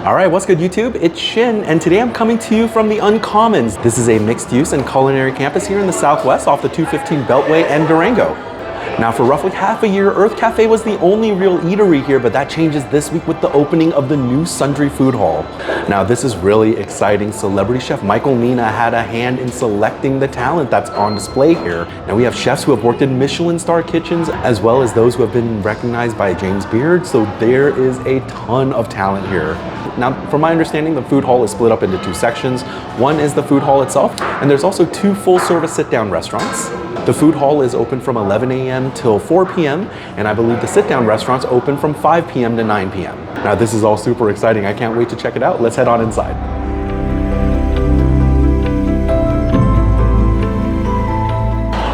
All right, what's good YouTube? It's Shin, and today I'm coming to you from the Uncommons. This is a mixed use and culinary campus here in the Southwest off the 215 Beltway and Durango. Now for roughly half a year, Earth Cafe was the only real eatery here, but that changes this week with the opening of the new Sundry Food Hall. Now this is really exciting. Celebrity chef Michael Mina had a hand in selecting the talent that's on display here. Now we have chefs who have worked in Michelin star kitchens, as well as those who have been recognized by James Beard, so there is a ton of talent here. Now, from my understanding, the food hall is split up into two sections. One is the food hall itself, and there's also two full-service sit-down restaurants. The food hall is open from 11 a.m. till 4 p.m., and I believe the sit-down restaurants open from 5 p.m. to 9 p.m. Now, this is all super exciting. I can't wait to check it out. Let's head on inside.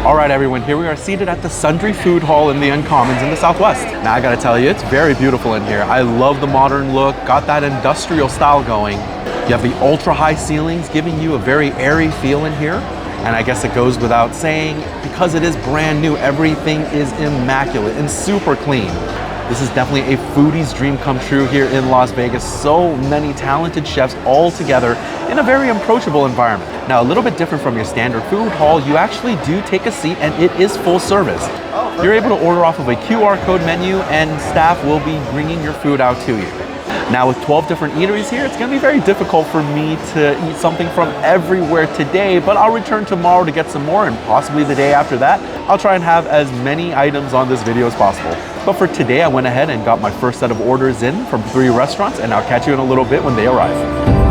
All right, everyone, here we are seated at the Sundry Food Hall in the Uncommons in the Southwest. Now, I gotta tell you, it's very beautiful in here. I love the modern look, got that industrial style going. You have the ultra-high ceilings giving you a very airy feel in here. And I guess it goes without saying, because it is brand new, everything is immaculate and super clean. This is definitely a foodie's dream come true here in Las Vegas. So many talented chefs all together in a very approachable environment. Now, a little bit different from your standard food hall, you actually do take a seat and it is full service. You're able to order off of a QR code menu and staff will be bringing your food out to you. Now with 12 different eateries here, it's gonna be very difficult for me to eat something from everywhere today, but I'll return tomorrow to get some more, and possibly the day after that, I'll try and have as many items on this video as possible. But for today, I went ahead and got my first set of orders in from 3 restaurants, and I'll catch you in a little bit when they arrive.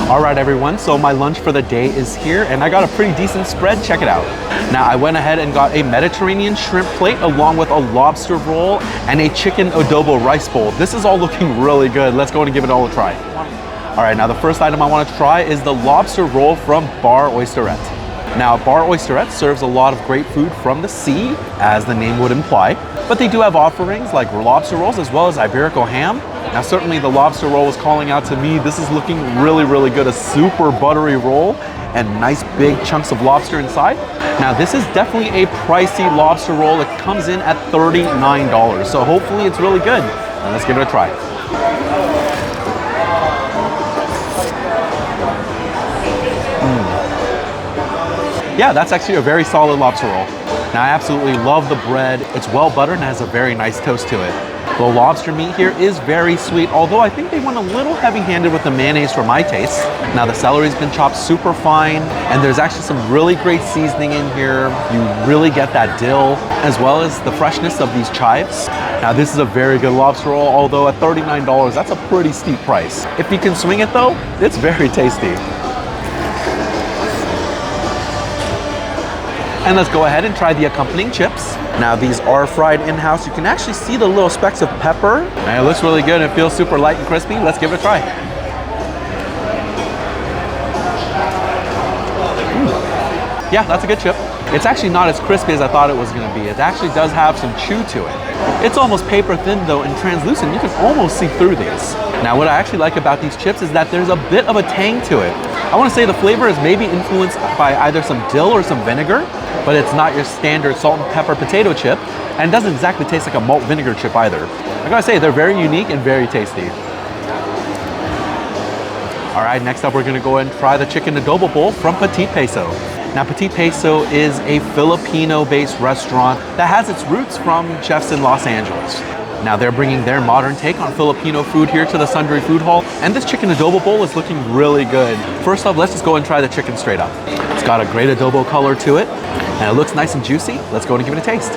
All right, everyone, so my lunch for the day is here, and I got a pretty decent spread. Check it out. Now, I went ahead and got a Mediterranean shrimp plate along with a lobster roll and a chicken adobo rice bowl. This is all looking really good. Let's go and give it all a try. All right, now the first item I want to try is the lobster roll from Bar Oysterette. Now, Bar Oysterette serves a lot of great food from the sea, as the name would imply, but they do have offerings like lobster rolls as well as Iberico ham. Now, certainly the lobster roll was calling out to me. This is looking really, really good. A super buttery roll and nice big chunks of lobster inside. Now, this is definitely a pricey lobster roll. It comes in at $39, so hopefully it's really good. And let's give it a try. Yeah, that's actually a very solid lobster roll. Now, I absolutely love the bread. It's well buttered and has a very nice toast to it. The lobster meat here is very sweet, although I think they went a little heavy-handed with the mayonnaise for my taste. Now, the celery's been chopped super fine, and there's actually some really great seasoning in here. You really get that dill, as well as the freshness of these chives. Now, this is a very good lobster roll, although at $39, that's a pretty steep price. If you can swing it though, it's very tasty. And let's go ahead and try the accompanying chips. Now, these are fried in-house. You can actually see the little specks of pepper. And it looks really good. It feels super light and crispy. Let's give it a try. Yeah, that's a good chip. It's actually not as crispy as I thought it was gonna be. It actually does have some chew to it. It's almost paper thin though and translucent. You can almost see through these. Now, what I actually like about these chips is that there's a bit of a tang to it. I wanna say the flavor is maybe influenced by either some dill or some vinegar, but it's not your standard salt and pepper potato chip, and it doesn't exactly taste like a malt vinegar chip either. I gotta say, they're very unique and very tasty. All right, next up, we're gonna go ahead and try the chicken adobo bowl from Petit Peso. Now, Petit Peso is a Filipino-based restaurant that has its roots from chefs in Los Angeles. Now, they're bringing their modern take on Filipino food here to the Sundry Food Hall, and this chicken adobo bowl is looking really good. First off, let's just go and try the chicken straight up. It's got a great adobo color to it, and it looks nice and juicy. Let's go and give it a taste.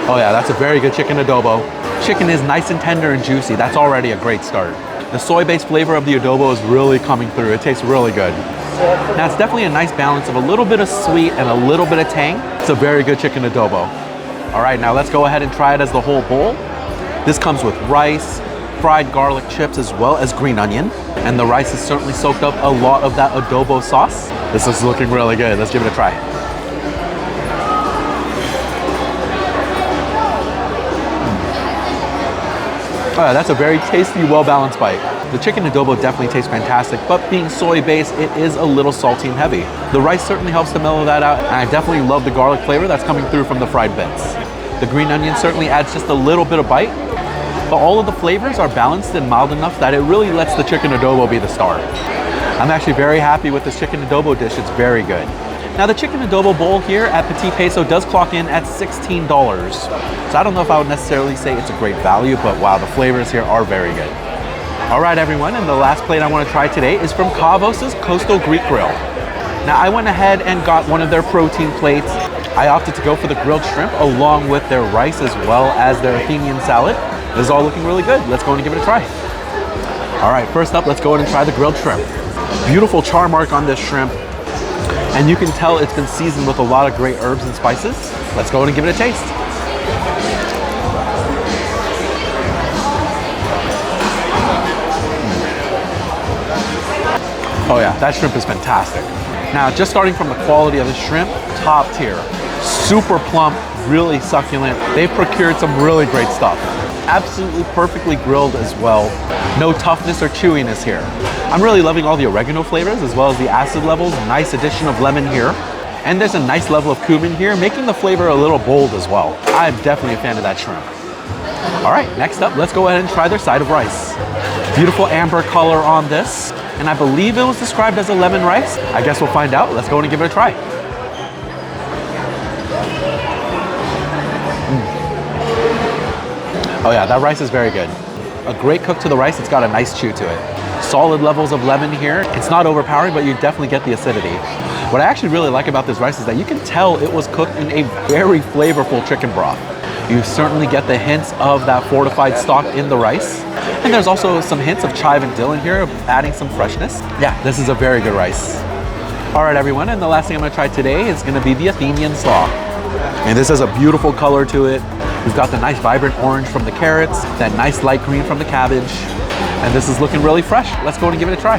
Oh yeah, that's a very good chicken adobo. Chicken is nice and tender and juicy. That's already a great start. The soy-based flavor of the adobo is really coming through. It tastes really good. Now, it's definitely a nice balance of a little bit of sweet and a little bit of tang. It's a very good chicken adobo. All right, now let's go ahead and try it as the whole bowl. This comes with rice, fried garlic chips, as well as green onion. And the rice has certainly soaked up a lot of that adobo sauce. This is looking really good. Let's give it a try. Oh yeah, that's a very tasty, well-balanced bite. The chicken adobo definitely tastes fantastic, but being soy-based, it is a little salty and heavy. The rice certainly helps to mellow that out, and I definitely love the garlic flavor that's coming through from the fried bits. The green onion certainly adds just a little bit of bite, but all of the flavors are balanced and mild enough that it really lets the chicken adobo be the star. I'm actually very happy with this chicken adobo dish. It's very good. Now the chicken adobo bowl here at Petit Peso does clock in at $16. So I don't know if I would necessarily say it's a great value, but wow, the flavors here are very good. All right, everyone, and the last plate I want to try today is from Kavos's Coastal Greek Grill. Now I went ahead and got one of their protein plates. I opted to go for the grilled shrimp along with their rice as well as their Athenian salad. This is all looking really good. Let's go and give it a try. All right, first up, let's go ahead and try the grilled shrimp. Beautiful char mark on this shrimp, and you can tell it's been seasoned with a lot of great herbs and spices. Let's go ahead and give it a taste. Oh yeah, that shrimp is fantastic. Now, just starting from the quality of the shrimp, top tier. Super plump, really succulent. They've procured some really great stuff. Absolutely perfectly grilled as well. No toughness or chewiness here. I'm really loving all the oregano flavors as well as the acid levels. Nice addition of lemon here. And there's a nice level of cumin here, making the flavor a little bold as well. I'm definitely a fan of that shrimp. All right, next up, let's go ahead and try their side of rice. Beautiful amber color on this. And I believe it was described as a lemon rice. I guess we'll find out. Let's go and give it a try. Oh yeah, that rice is very good. A great cook to the rice. It's got a nice chew to it. Solid levels of lemon here. It's not overpowering, but you definitely get the acidity. What I actually really like about this rice is that you can tell it was cooked in a very flavorful chicken broth. You certainly get the hints of that fortified stock in the rice. And there's also some hints of chive and dill in here, adding some freshness. Yeah, this is a very good rice. All right, everyone, and the last thing I'm gonna try today is gonna be the Athenian slaw. And this has a beautiful color to it. We've got the nice vibrant orange from the carrots, that nice light green from the cabbage. And this is looking really fresh. Let's go and give it a try.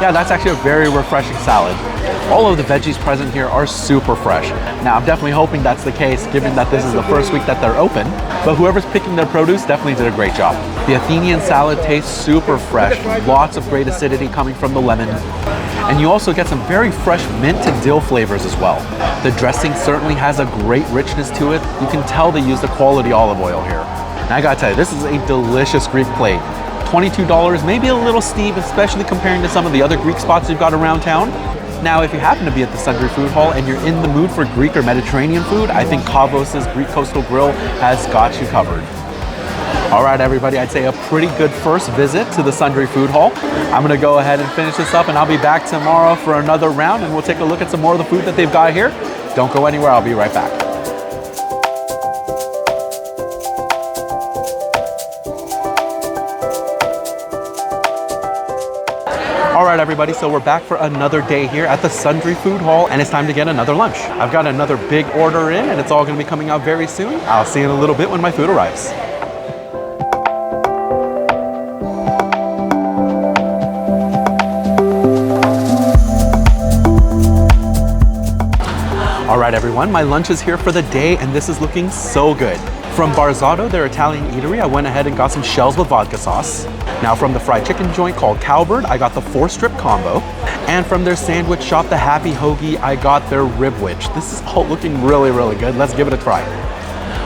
Yeah, that's actually a very refreshing salad. All of the veggies present here are super fresh. Now, I'm definitely hoping that's the case, given that this is the first week that they're open, but whoever's picking their produce definitely did a great job. The Athenian salad tastes super fresh, lots of great acidity coming from the lemon, and you also get some very fresh mint and dill flavors as well. The dressing certainly has a great richness to it. You can tell they used a quality olive oil here. And I gotta tell you, this is a delicious Greek plate. $22, maybe a little steep, especially comparing to some of the other Greek spots you've got around town. Now, if you happen to be at the Sundry Food Hall and you're in the mood for Greek or Mediterranean food, I think Kavos's Greek Coastal Grill has got you covered. All right, everybody, I'd say a pretty good first visit to the Sundry Food Hall. I'm gonna go ahead and finish this up, and I'll be back tomorrow for another round, and we'll take a look at some more of the food that they've got here. Don't go anywhere, I'll be right back. All right, everybody, so we're back for another day here at the Sundry Food Hall, and it's time to get another lunch. I've got another big order in, and it's all gonna be coming out very soon. I'll see you in a little bit when my food arrives. All right, everyone, my lunch is here for the day, and this is looking so good. From Barzotto, their Italian eatery, I went ahead and got some shells with vodka sauce. Now from the fried chicken joint called Cowbird, I got the 4-strip combo. And from their sandwich shop, the Happy Hoagie, I got their Ribwich. This is all looking really, really good. Let's give it a try.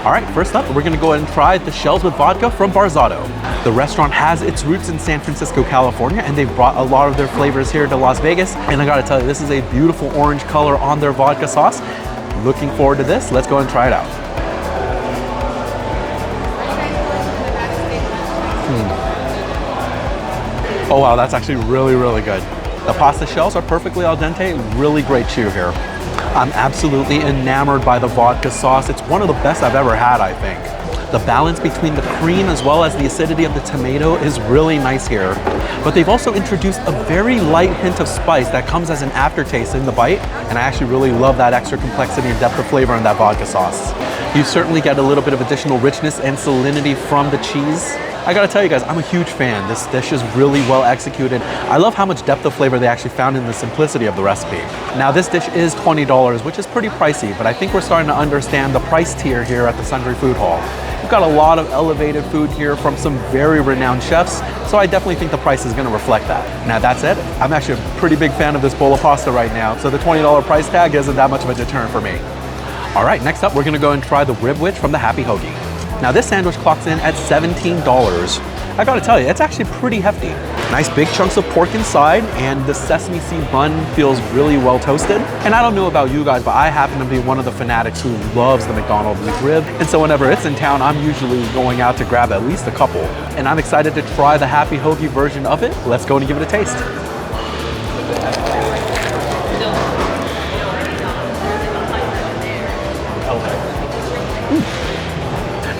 All right, first up, we're gonna go ahead and try the shells with vodka from Barzotto. The restaurant has its roots in San Francisco, California, and they've brought a lot of their flavors here to Las Vegas. And I gotta tell you, this is a beautiful orange color on their vodka sauce. Looking forward to this. Let's go and try it out. Oh wow, that's actually really, really good. The pasta shells are perfectly al dente, really great chew here. I'm absolutely enamored by the vodka sauce. It's one of the best I've ever had, I think. The balance between the cream as well as the acidity of the tomato is really nice here. But they've also introduced a very light hint of spice that comes as an aftertaste in the bite, and I actually really love that extra complexity and depth of flavor in that vodka sauce. You certainly get a little bit of additional richness and salinity from the cheese. I gotta tell you guys, I'm a huge fan. This dish is really well executed. I love how much depth of flavor they actually found in the simplicity of the recipe. Now this dish is $20, which is pretty pricey, but I think we're starting to understand the price tier here at the Sundry Food Hall. We've got a lot of elevated food here from some very renowned chefs, so I definitely think the price is gonna reflect that. Now that said, I'm actually a pretty big fan of this bowl of pasta right now, so the $20 price tag isn't that much of a deterrent for me. All right, next up, we're gonna go and try the rib witch from the Happy Hoagie. Now this sandwich clocks in at $17. I gotta tell you, it's actually pretty hefty. Nice big chunks of pork inside, and the sesame seed bun feels really well toasted. And I don't know about you guys, but I happen to be one of the fanatics who loves the McDonald's beef rib. And so whenever it's in town, I'm usually going out to grab at least a couple. And I'm excited to try the Happy Hoagie version of it. Let's go and give it a taste.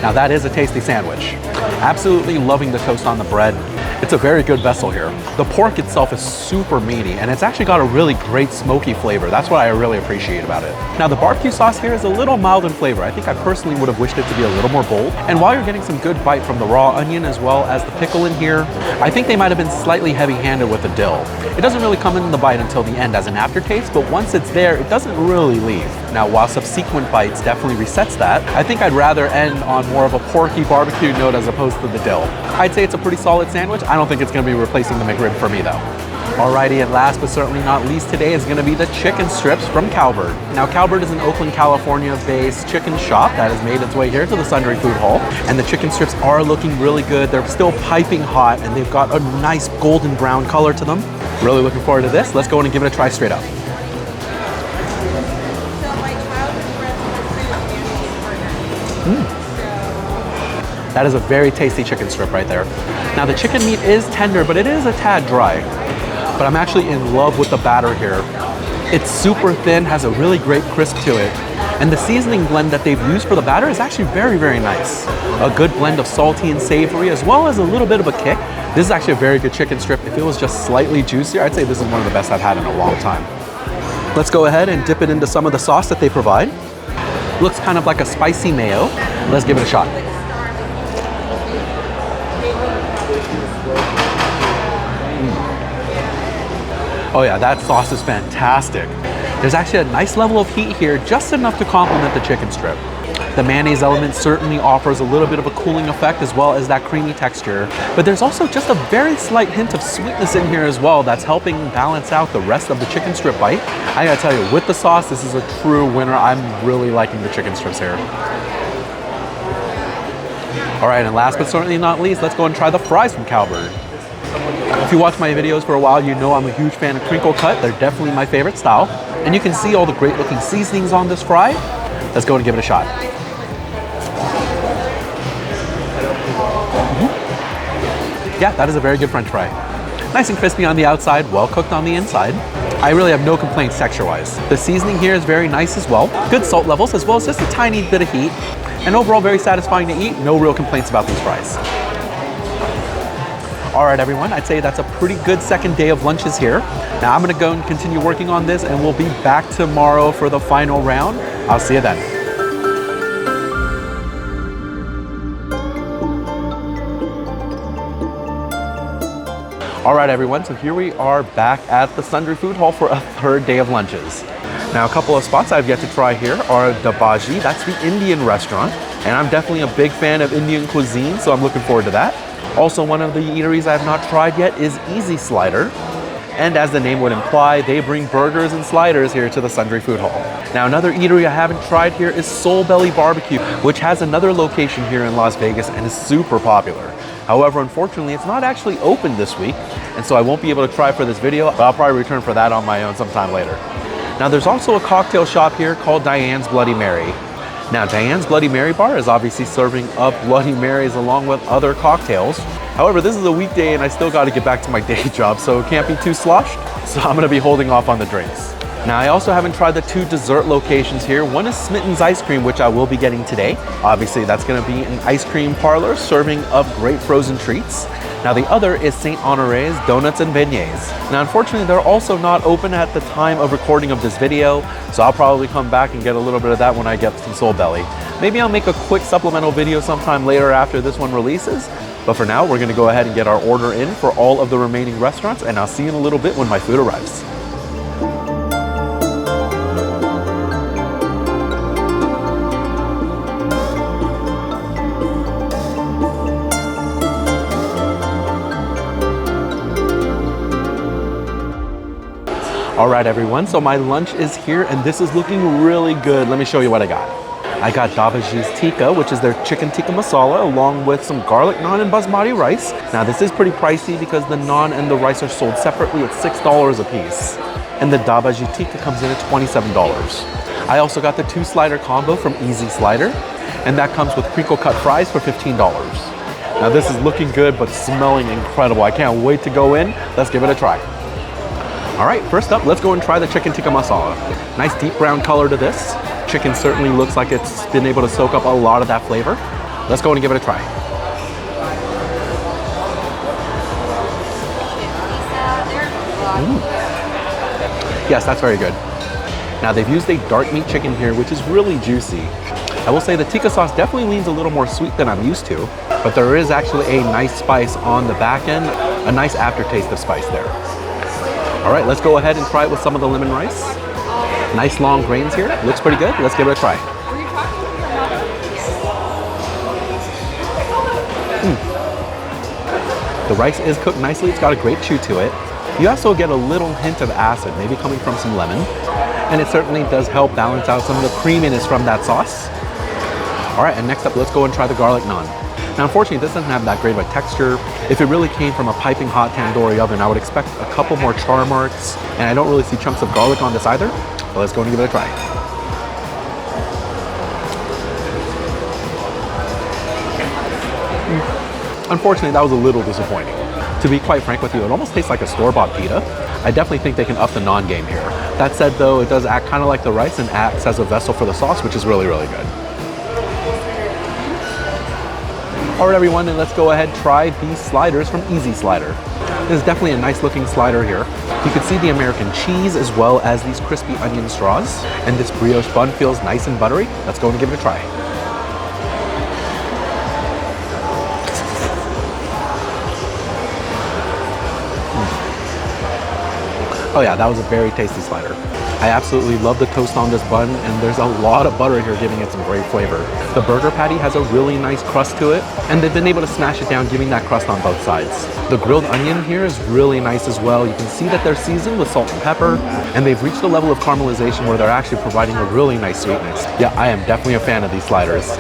Now that is a tasty sandwich. Absolutely loving the toast on the bread. It's a very good vessel here. The pork itself is super meaty, and it's actually got a really great smoky flavor. That's what I really appreciate about it. Now the barbecue sauce here is a little mild in flavor. I think I personally would have wished it to be a little more bold. And while you're getting some good bite from the raw onion as well as the pickle in here, I think they might have been slightly heavy-handed with the dill. It doesn't really come in the bite until the end as an aftertaste, but once it's there, it doesn't really leave. Now while subsequent bites definitely resets that, I think I'd rather end on more of a porky barbecue note as opposed to the dill. I'd say it's a pretty solid sandwich. I don't think it's gonna be replacing the McRib for me though. Alrighty, and last but certainly not least today is gonna be the chicken strips from Calvert. Now Calvert is an Oakland, California based chicken shop that has made its way here to the Sundry Food Hall. And the chicken strips are looking really good. They're still piping hot and they've got a nice golden brown color to them. Really looking forward to this. Let's go in and give it a try straight up. That is a very tasty chicken strip right there. Now the chicken meat is tender, but it is a tad dry. But I'm actually in love with the batter here. It's super thin, has a really great crisp to it. And the seasoning blend that they've used for the batter is actually very, very nice. A good blend of salty and savory, as well as a little bit of a kick. This is actually a very good chicken strip. If it was just slightly juicier, I'd say this is one of the best I've had in a long time. Let's go ahead and dip it into some of the sauce that they provide. Looks kind of like a spicy mayo. Let's give it a shot. Oh yeah, that sauce is fantastic. There's actually a nice level of heat here, just enough to complement the chicken strip. The mayonnaise element certainly offers a little bit of a cooling effect as well as that creamy texture, but there's also just a very slight hint of sweetness in here as well that's helping balance out the rest of the chicken strip bite. I gotta tell you, with the sauce, this is a true winner. I'm really liking the chicken strips here. All right, and last but certainly not least, let's go and try the fries from Calvert. If you watch my videos for a while, you know I'm a huge fan of crinkle cut. They're definitely my favorite style. And you can see all the great looking seasonings on this fry. Let's go and give it a shot. Yeah, that is a very good French fry. Nice and crispy on the outside, well cooked on the inside. I really have no complaints texture-wise. The seasoning here is very nice as well. Good salt levels as well as just a tiny bit of heat. And overall very satisfying to eat. No real complaints about these fries. All right, everyone, I'd say that's a pretty good second day of lunches here. Now I'm gonna go and continue working on this and we'll be back tomorrow for the final round. I'll see you then. All right, everyone, so here we are back at the Sundry Food Hall for a third day of lunches. Now, a couple of spots I've yet to try here are the Bhaji, that's the Indian restaurant. And I'm definitely a big fan of Indian cuisine, so I'm looking forward to that. Also, one of the eateries I have not tried yet is Easy Slider. And as the name would imply, they bring burgers and sliders here to the Sundry Food Hall. Now, another eatery I haven't tried here is Soul Belly Barbecue, which has another location here in Las Vegas and is super popular. However, unfortunately, it's not actually open this week, and so I won't be able to try for this video, but I'll probably return for that on my own sometime later. Now, there's also a cocktail shop here called Diane's Bloody Mary. Now, Diane's Bloody Mary bar is obviously serving up Bloody Marys along with other cocktails. However, this is a weekday and I still got to get back to my day job, so it can't be too sloshed. So I'm going to be holding off on the drinks. Now, I also haven't tried the two dessert locations here. One is Smitten's Ice Cream, which I will be getting today. Obviously, that's going to be an ice cream parlor serving up great frozen treats. Now the other is St. Honoré's Donuts and Beignets. Now unfortunately they're also not open at the time of recording of this video, so I'll probably come back and get a little bit of that when I get some Soul Belly. Maybe I'll make a quick supplemental video sometime later after this one releases, but for now we're gonna go ahead and get our order in for all of the remaining restaurants, and I'll see you in a little bit when my food arrives. All right, everyone, so my lunch is here and this is looking really good. Let me show you what I got. I got DHABA's TIKKA, which is their chicken tikka masala, along with some garlic naan and basmati rice. Now this is pretty pricey because the naan and the rice are sold separately at $6 a piece. And the DHABA's TIKKA comes in at $27. I also got the 2-slider combo from Easy Slider, and that comes with crinkle cut fries for $15. Now this is looking good, but smelling incredible. I can't wait to go in. Let's give it a try. All right, first up, let's go and try the chicken tikka masala. Nice deep brown color to this. Chicken certainly looks like it's been able to soak up a lot of that flavor. Let's go and give it a try. Yes, that's very good. Now they've used a dark meat chicken here, which is really juicy. I will say the tikka sauce definitely leans a little more sweet than I'm used to, but there is actually a nice spice on the back end, a nice aftertaste of spice there. All right, let's go ahead and try it with some of the lemon rice. Nice long grains here. Looks pretty good. Let's give it a try. The rice is cooked nicely. It's got a great chew to it. You also get a little hint of acid, maybe coming from some lemon. And it certainly does help balance out some of the creaminess from that sauce. All right, and next up, let's go and try the garlic naan. Now, unfortunately, this doesn't have that great of a texture. If it really came from a piping hot tandoori oven, I would expect a couple more char marks, and I don't really see chunks of garlic on this either. But let's go and give it a try. Unfortunately, that was a little disappointing. To be quite frank with you, it almost tastes like a store-bought pita. I definitely think they can up the naan game here. That said, though, it does act kind of like the rice and acts as a vessel for the sauce, which is really, really good. All right, everyone, and let's go ahead and try these sliders from Easy Slider. This is definitely a nice looking slider here. You can see the American cheese as well as these crispy onion straws. And this brioche bun feels nice and buttery. Let's go and give it a try. Oh yeah, that was a very tasty slider. I absolutely love the toast on this bun, and there's a lot of butter here giving it some great flavor. The burger patty has a really nice crust to it, and they've been able to smash it down, giving that crust on both sides. The grilled onion here is really nice as well. You can see that they're seasoned with salt and pepper, and they've reached a level of caramelization where they're actually providing a really nice sweetness. Yeah, I am definitely a fan of these sliders.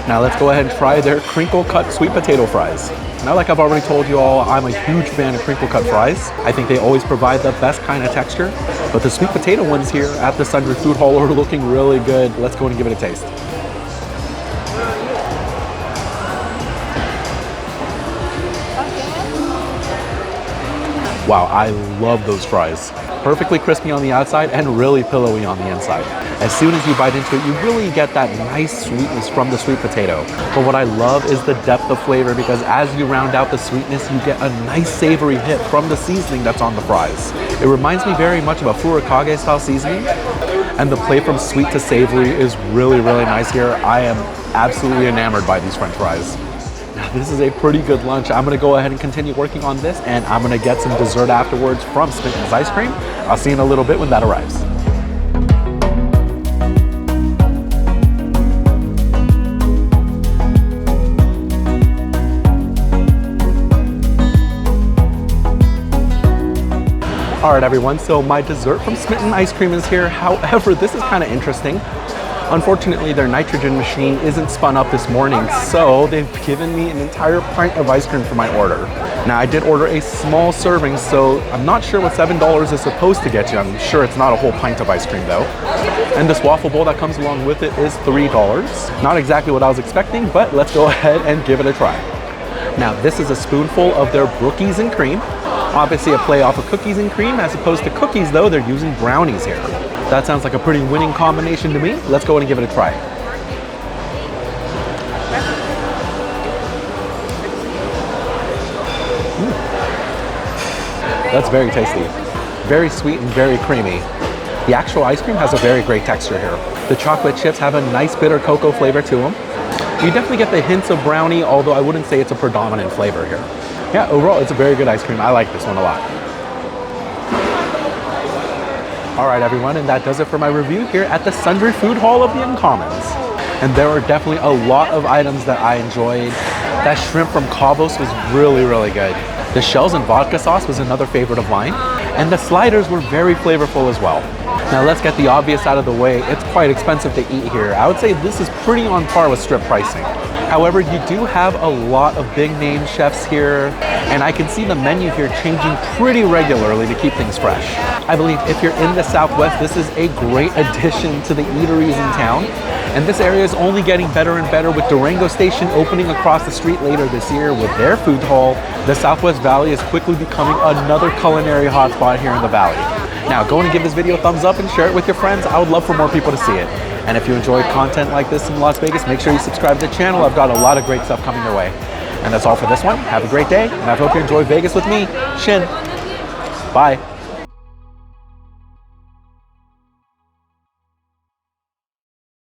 Now let's go ahead and try their crinkle cut sweet potato fries. Now, like I've already told you all, I'm a huge fan of crinkle cut fries. I think they always provide the best kind of texture, but the sweet potato ones here at the Sundry Food Hall are looking really good. Let's go and give it a taste. Wow, I love those fries. Perfectly crispy on the outside and really pillowy on the inside. As soon as you bite into it, you really get that nice sweetness from the sweet potato. But what I love is the depth of flavor, because as you round out the sweetness, you get a nice savory hit from the seasoning that's on the fries. It reminds me very much of a furikage style seasoning, and the play from sweet to savory is really, really nice here. I am absolutely enamored by these French fries. Now, this is a pretty good lunch. I'm gonna go ahead and continue working on this, and I'm gonna get some dessert afterwards from Smitten's Ice Cream. I'll see you in a little bit when that arrives. All right, everyone, so my dessert from Smitten Ice Cream is here. However, this is kind of interesting. Unfortunately, their nitrogen machine isn't spun up this morning, so they've given me an entire pint of ice cream for my order. Now, I did order a small serving, so I'm not sure what $7 is supposed to get you. I'm sure it's not a whole pint of ice cream, though. And this waffle bowl that comes along with it is $3. Not exactly what I was expecting, but let's go ahead and give it a try. Now, this is a spoonful of their brookies and cream. Obviously a play off of cookies and cream. As opposed to cookies, though, they're using brownies here. That sounds like a pretty winning combination to me. Let's go ahead and give it a try. That's very tasty. Very sweet and very creamy. The actual ice cream has a very great texture here. The chocolate chips have a nice bitter cocoa flavor to them. You definitely get the hints of brownie, although I wouldn't say it's a predominant flavor here. Yeah, overall, it's a very good ice cream. I like this one a lot. All right, everyone, and that does it for my review here at the Sundry Food Hall of the Uncommons. And there were definitely a lot of items that I enjoyed. That shrimp from Cabos was really, really good. The shells and vodka sauce was another favorite of mine. And the sliders were very flavorful as well. Now let's get the obvious out of the way. It's quite expensive to eat here. I would say this is pretty on par with strip pricing. However, you do have a lot of big name chefs here, and I can see the menu here changing pretty regularly to keep things fresh. I believe if you're in the Southwest, this is a great addition to the eateries in town. And this area is only getting better and better with Durango Station opening across the street later this year with their food hall. The Southwest Valley is quickly becoming another culinary hotspot here in the Valley. Now, go and give this video a thumbs up and share it with your friends. I would love for more people to see it. And if you enjoyed content like this in Las Vegas, make sure you subscribe to the channel. I've got a lot of great stuff coming your way. And that's all for this one. Have a great day, and I hope you enjoy Vegas with me, Shin. Bye.